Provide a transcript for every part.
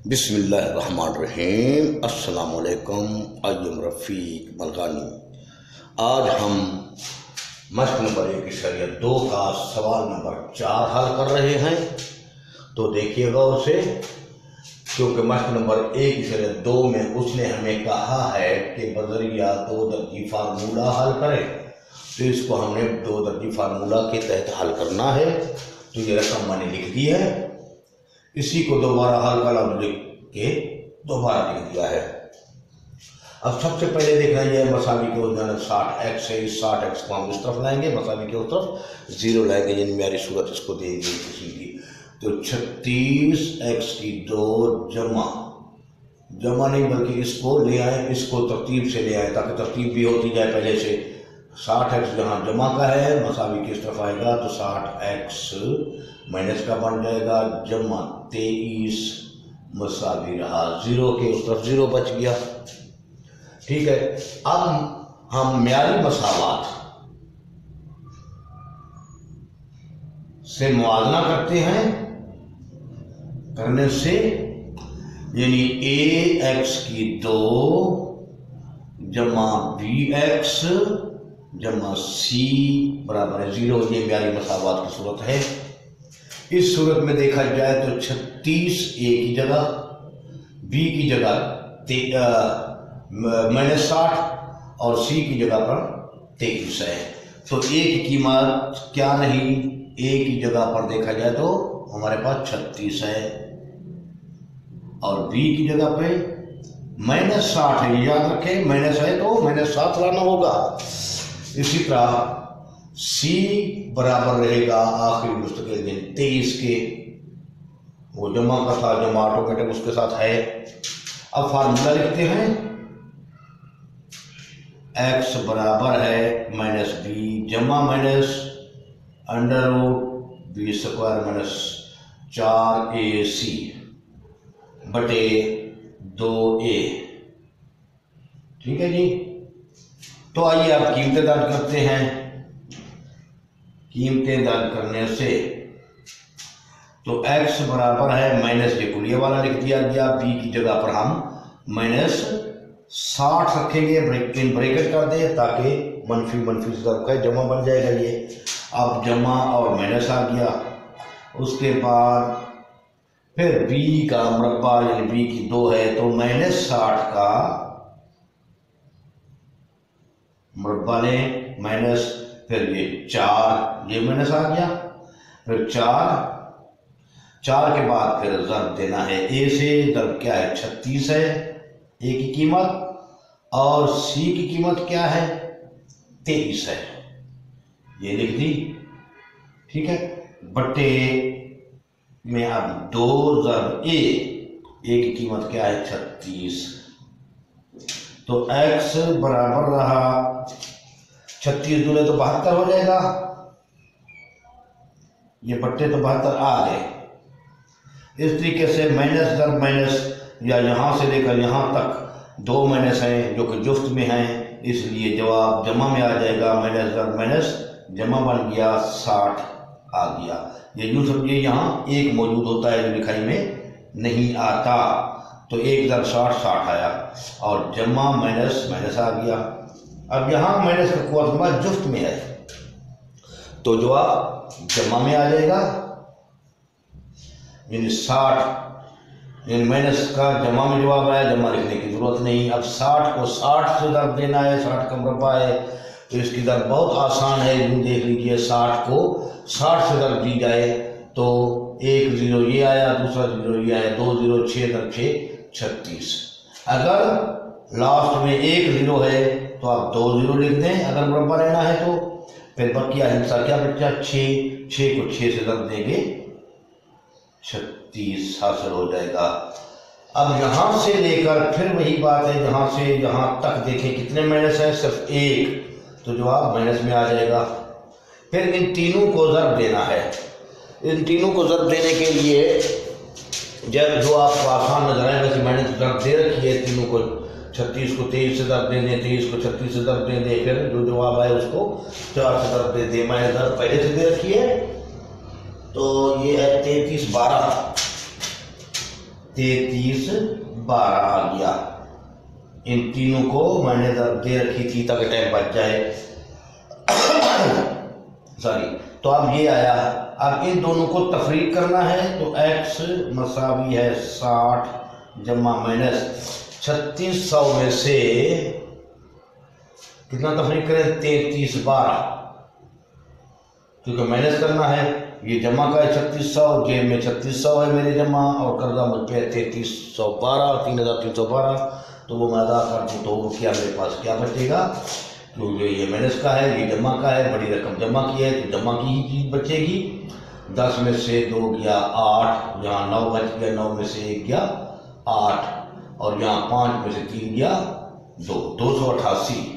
बिस्मिल्लाहिर्रहमानिर्रहीम। अस्सलामुअलैकुम। अय्यम रफ़ीक मलकानी। आज हम मश्क नंबर 1 का सवाल नंबर 4 हल कर रहे हैं। तो देखिएगा उसे, क्योंकि मश्क नंबर 1 में उसने हमें कहा है कि बज़रिया 2 दर्जी फार्मूला हल करें, तो इसको हमने 2 दर्जी फार्मूला के तहत हल करना है। तो ये रकम मैंने लिख दी है, इसी को दोबारा हल का लफ्ज़ लिख के दोबारा लिख दिया है। अब सबसे पहले देखना ये मसावी के उस 60x है, इस 60x को हम उस तरफ लाएंगे, मसावी के उस तरफ 0 लाएंगे, यानी मेरी सूरत इसको देंगे किसी की। तो 36x की 2 जमा नहीं बल्कि इसको ले आए, इसको तरतीब से ले आए ताकि तरतीब भी होती जाए पहले से। 60x जहाँ जमा का है मसावी किस तरफ आएगा, तो 60x माइनस का बन जाएगा, जमा 23 मसावी रहा 0 के उस तरफ 0 बच गया। ठीक है, अब हम म्यारी मसावात से मुआवजा करते हैं, करने से यानी ax की 2 जमा bx जमा c बराबर है 0। ये म्यारी मसावात की सूरत है। इस सूरत में देखा जाए तो 36 a की जगह, b की जगह -60 और c की जगह पर 23 है। तो a की कीमत क्या नहीं, a की जगह पर देखा जाए तो हमारे पास 36 है और b की जगह पे -60 है। याद रखें, माइनस है तो -7 लाना होगा। इसी तरह c बराबर रहेगा आखिरी मुस्तकिल दिन 23 के, वो जमा का था, जमा ऑटोमेटिक उसके साथ है। अब फार्मूला लिखते हैं, x बराबर है -b जमा माइनस √b² - 4ac बटे 2a। ठीक है जी। तो आइए आप कीमतें दर्ज करते हैं। कीमतें दर्ज करने से तो x बराबर है माइनस, ये कुलिये वाला लिख दिया गया, b की जगह पर हम -60 रखेंगे, इन ब्रैकेट कर दे ताकि मनफी से तरफ का जमा बन जाएगा ये। अब जमा और माइनस आ गया, उसके बाद फिर b का मुरब्बा यानी b की 2 है तो -60 का मुरब्बा लें माइनस, फिर ये 4, ये माइनस आ गया, फिर 4 के बाद फिर ज़र्ब देना है a से। ज़र्ब क्या है, 36 है a की कीमत, और c की कीमत क्या है, 23 है, ये लिख दी। ठीक है, बटे में अब 2 ज़र्ब a की कीमत क्या है, 36। तो x बराबर रहा 36 दूने तो 72 हो जाएगा, ये बट्टे तो 72 आ गए। इस तरीके से माइनस ज़र्ब माइनस, या यहाँ से लेकर यहाँ तक 2 माइनस हैं जो कि जुफ्त में हैं, इसलिए जवाब जमा में आ जाएगा। माइनस ज़र्ब माइनस जमा बन गया, 60 आ गया। ये यूँ समझिए यहाँ 1 मौजूद होता है जो लिखाई में नहीं आता, तो 1 ज़र्ब 60 आया और जमा माइनस आ गया। अब यहाँ माइनस का कुआं जुफ्त में है तो जवाब जमा में आ जाएगा, यानी 60, यानी माइनस का जमा में जवाब आया, जमा लिखने की जरूरत नहीं। अब 60 को 60 से ज़र्ब देना है, 60 का मुरब्बा है तो इसकी ज़र्ब बहुत आसान है। यूँ देख लीजिए, 60 को 60 से ज़र्ब दी जाए तो 1 0 ये आया, दूसरा 0 ये आया, 2 0 6 × 6 36। अगर लास्ट में 1 0 है तो आप 2 0 लिख दें अगर मुरब्बा लेना है तो। फिर बकिया हिस्सा क्या बचा, 6 को 6 से ज़र्ब देंगे 36 हासिल हो जाएगा। अब यहाँ से लेकर फिर वही बात है, यहाँ से यहाँ तक देखें कितने माइनस है, सिर्फ 1, तो जवाब माइनस में आ जाएगा। फिर इन तीनों को ज़र्ब देना है। इन तीनों को ज़र्ब देने के लिए जब जो आपको आसान नजर आए वैसे मैंने ज़र्ब दे रखी है तीनों को। 36 को 23 से ज़र्ब दे दें, 23 को 36 से ज़र्ब दे दें, फिर जो जवाब आए उसको 4 से ज़र्ब दे दें। मैंने ज़र्ब पहले से दे रखी है, तो ये है 33 12 33 12 आ गया। इन तीनों को मैंने दे रखी थी ताकि टाइम बच जाए। सॉरी, तो अब ये आया। अब इन दोनों को तफरीक करना है तो x मसावी है 60 जमा माइनस 3600 में से कितना तफरीक करें, 33 12, क्योंकि माइनस करना है। ये जमा का है 3600, जेब में 3600 है मेरे जमा, और कर्जा मुझ पे 3312 3312, तो वो मैं अदा कर दूँ तो वो क्या मेरे पास क्या बचेगा, क्योंकि ये माइनस का है, ये जमा का है, बड़ी रकम जमा की है तो जमा की ही चीज़ बचेगी। 10 में से 2 गया 8, यहाँ 9 बच गया, 9 में से 1 गया 8, और यहाँ 5 में से 3 गया 2, 288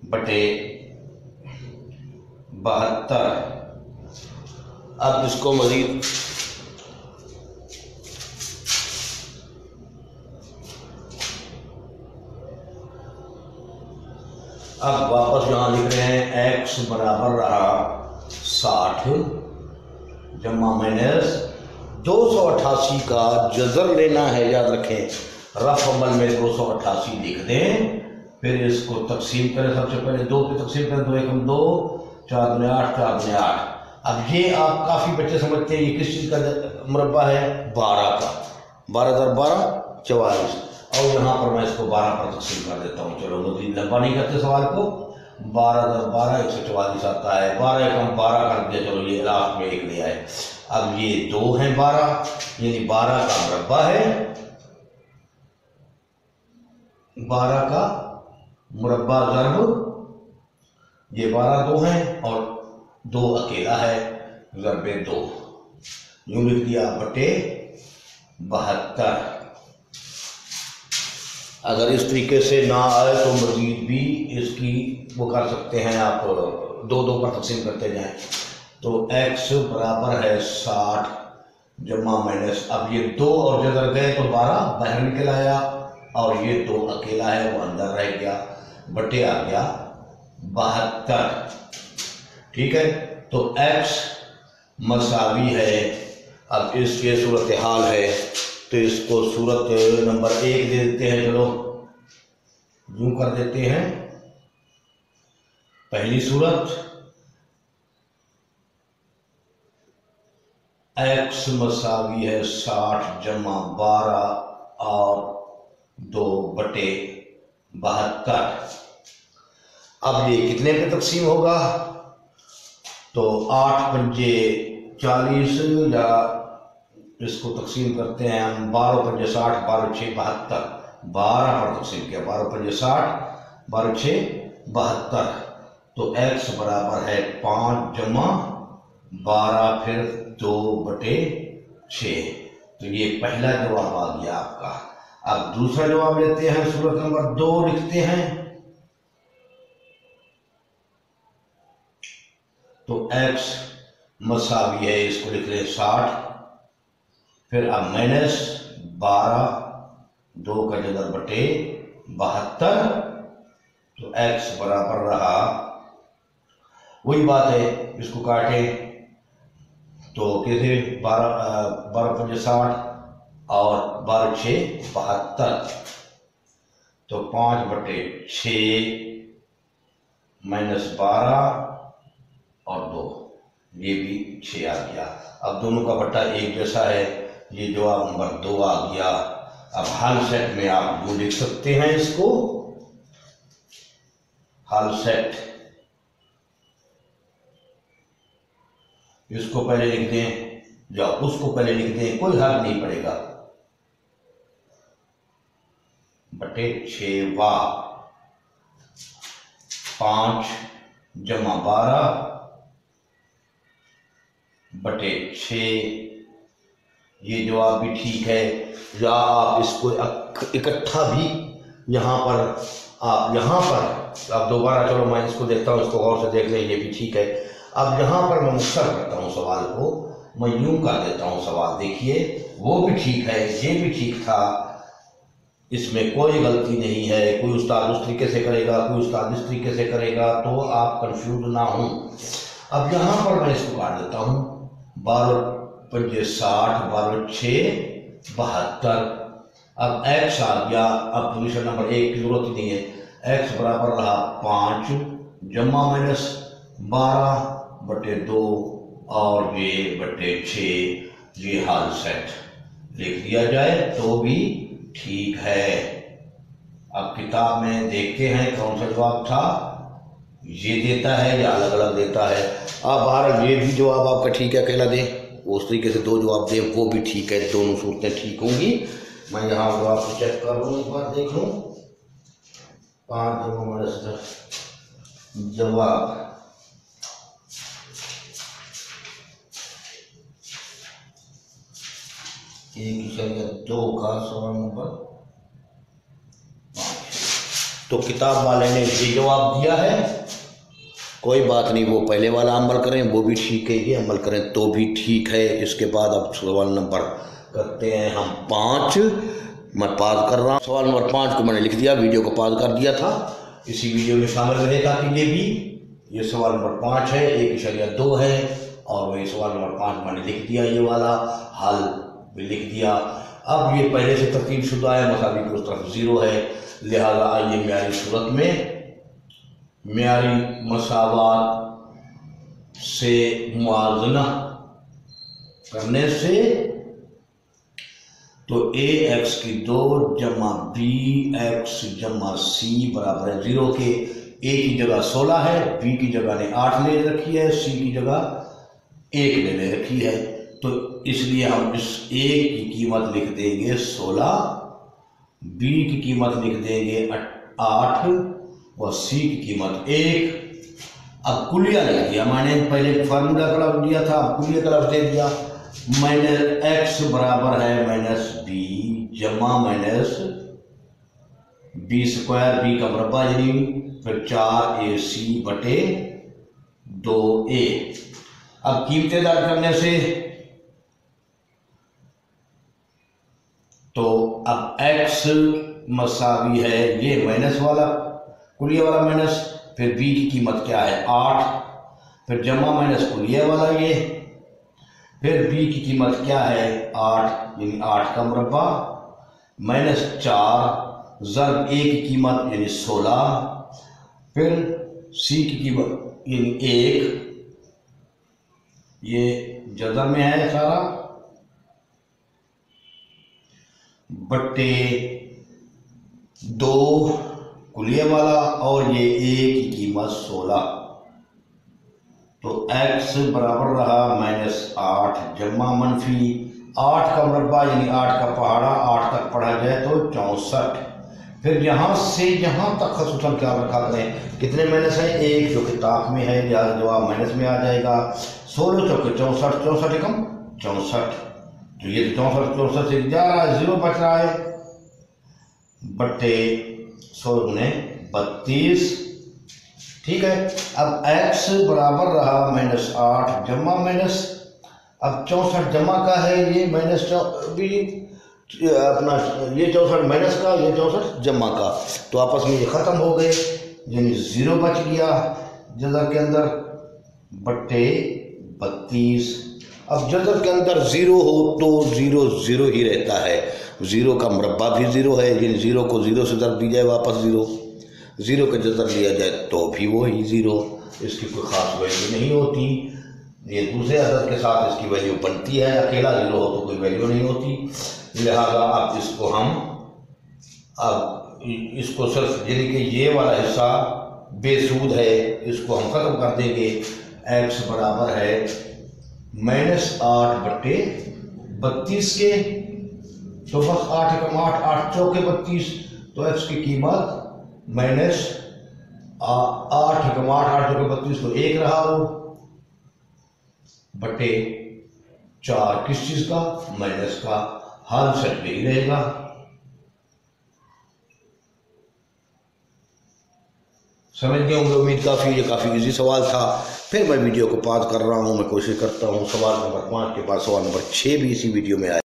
बटे 72। अब इसको मजीद अब वापस यहाँ लिख रहे हैं x बराबर रहा 60 जमा माइनस 288 का जज़र लेना है, याद रखें रफ अमल में 288 लिख दें, फिर इसको तकसीम करें। सबसे पहले 2 पे तकसीम करें, 2 एकम 2, 4 दूने 8, 4 दूने 8। अब ये आप काफ़ी बच्चे समझते हैं ये किस चीज़ का मुरब्बा है, 12 का, 12 दर 12 44, और यहाँ पर मैं इसको 12 पर तकसीम कर देता हूँ। चलो मज़ीद लंबा नहीं करते सवाल को, 12 दर 12 144 आता है, 12 एकम 12 कर दिया, चलो ये लास्ट में 1 ले आए। अब ये 2 है 12, यानी 12 का मुरब्बा है, 12 का मुरब्बा ज़र्ब, ये 12 2 हैं और 2 अकेला है, ज़र्बे 2, यूं लिख दिया बटे 72। अगर इस तरीके से ना आए तो मजीद भी इसकी वो कर सकते हैं आप, 2 पर तकसीम करते जाएं। तो x बराबर है 60 जमा माइनस, अब ये 2 और जगह गए तो 12 बाहर निकल आया, और ये 2 अकेला है वो अंदर रह गया, बटे आ गया 72। ठीक है, तो x मसावी है। अब इसके सूरत हाल है तो इसको सूरत नंबर 1 दे देते हैं, चलो यूं कर देते हैं। पहली सूरत x मसावी है 60 जमा 12 और 2 बटे 72। अब ये कितने पे तकसीम होगा, तो 8 पंजे 40, या इसको तकसीम करते हैं हम 12 पंजे 60, 12 6 72, 12 पर तकसीम किया, 12 पंजे 60, 12 6 72, तो x बराबर है 5 जमा 12 फिर 2 बटे 6, तो ये पहला जवाब आ गया आपका। अब दूसरा जवाब लेते हैं, सूरत नंबर 2 लिखते हैं। तो x मसावी है, इसको लिख रहे हैं 60, फिर अब माइनस 12, 2 का जगह बटे 72, तो x बराबर रहा, वही बात है, इसको काटे तो कैसे 12 पंजे 60 और 12 6 72, तो 5 बटे 6 माइनस 12 और 2, ये भी 6 आ गया। अब दोनों का बट्टा एक जैसा है, ये जवाब नंबर 2 आ गया। अब हल सेट में आप जो लिख सकते हैं, इसको हल सेट, इसको पहले लिख दें या उसको पहले लिख दें, कोई हर्ज नहीं पड़ेगा, बटे 6 वा 5 जमा 12 बटे 6, ये जवाब भी ठीक है। या आप इसको इकट्ठा भी यहाँ पर, आप यहाँ पर अब दोबारा, चलो मैं इसको देखता हूँ, इसको गौर से देख लें, ये भी ठीक है। अब यहाँ पर मैं मुख्तर करता हूँ सवाल को, मैं यूं कर देता हूँ सवाल, देखिए वो भी ठीक है, ये भी ठीक था, इसमें कोई गलती नहीं है। कोई उस्ताद उस तरीके से करेगा, कोई उस्ताद इस तरीके से करेगा, तो आप कंफ्यूज ना हों। अब यहाँ पर मैं इसको काट देता हूँ। 12 पंजे 60, 12 6 72। अब x आ गया। अब पोजीशन नंबर 1 की जरूरत ही नहीं है। x बराबर रहा 5 जमा माइनस 12/2 और ये बटे 6। ये हाल सेट लिख दिया जाए तो भी ठीक है। अब किताब में देखते हैं कौन सा जवाब था, ये देता है या अलग अलग देता है। अब बाहर ये भी जवाब आपका ठीक है अकेला दे, उस तरीके से 2 जवाब दे वो भी ठीक है, दोनों सूरतें ठीक होंगी। मैं यहाँ जवाब को चेक कर लूँ, एक बार देख लूँ। 5 जवाब 1/2 का सवाल नंबर 5। तो किताब वाले ने ये जवाब दिया है, कोई बात नहीं, वो पहले वाला अमल करें वो भी ठीक है, ये अमल करें तो भी ठीक है। इसके बाद अब सवाल नंबर करते हैं हम 5। मैं पॉज कर रहा हूँ, सवाल नंबर 5 को मैंने लिख दिया, वीडियो को पॉज कर दिया था, इसी वीडियो में शामिल रहेगा कि ये भी, ये सवाल नंबर 5 है, 1/2 है और वही सवाल नंबर 5 मैंने लिख दिया, ये वाला हल भी लिख दिया। अब ये पहले से तरतीब शुदा है, मसावी की उस तरफ 0 है, लिहाजा आइए म्यारी सूरत में म्यारी मसावात से मुआवजना करने से तो ax की 2 जमा bx जमा c बराबर है 0 के। a की जगह 16 है, b की जगह ने 8 ले रखी है, c की जगह 1 ले रखी है। तो इसलिए हम इस a की कीमत लिख देंगे 16, b की कीमत लिख देंगे 8 और c की कीमत 1। अब कुलिया लिख दिया मैंने, पहले फार्मूला का लफ्ज दिया था, अब कुलिया का लफ्ज दे दिया। -x बराबर है -b जमा -b² b का मुरब्बा यानी फिर 4ac/2a। अब कीमतें दार करने से तो अब x मसावी है ये माइनस वाला कुलिया वाला माइनस, फिर b की कीमत क्या है 8, फिर जमा माइनस कुलिया वाला ये, फिर b की कीमत क्या है 8 यानी 8 का मुरब्बा -4 ज़र्ब a की कीमत यानी 16, फिर c की कीमत यानी 1, ये जज़र में है सारा, बट्टे 2 कुलिया वाला और ये a की कीमत 16। तो x बराबर रहा -8 जमा -8 का मुरब्बा यानी 8 का पहाड़ा, 8 तक पढ़ा जाए तो 64। फिर यहाँ से यहाँ तक खसूसन क्या रखा करें, कितने माइनस है 1 जो किताब में है, जवाब माइनस में आ जाएगा। 16 चौके 64, 64 एकम 64, तो ये 64 से 11 0 बच रहा है, बट्टे 100 गुने 32। ठीक है। अब x बराबर रहा -8 जमा माइनस, अब 64 जमा का है ये माइनस भी अपना ये 64 माइनस का, ये 64 जमा का, तो आपस में ये ख़त्म हो गए यानी 0 बच गया जज़र के अंदर, बट्टे 32। अब जज़र के अंदर 0 हो तो 0 0 ही रहता है, 0 का मुरब्बा भी 0 है यानी 0 को 0 से ज़र्ब दी जाए वापस 0 का जज़र लिया जाए तो भी वो ही 0, इसकी कोई ख़ास वैल्यू नहीं होती। ये दूसरे अदद के साथ इसकी वैल्यू बनती है, अकेला 0 हो तो कोई वैल्यू नहीं होती। लिहाजा अब इसको हम अब इसको सिर्फ यानी कि ये वाला हिस्सा बेसूद है, इसको हम ख़त्म कर देंगे। x बराबर है -8/32 के, तो बस 8 एकम 8, 8 चौके 32, तो x की कीमत -8 एकम 8, 8 चौके 32 तो 1 रहा वो, बटे 4 किस चीज का माइनस का, हाल सेट नहीं रहेगा। समझ गए होंगे उम्मीद, ये काफ़ी इजी सवाल था। फिर मैं वीडियो को पॉज कर रहा हूँ, मैं कोशिश करता हूँ सवाल नंबर 5 के बाद सवाल नंबर 6 भी इसी वीडियो में आए।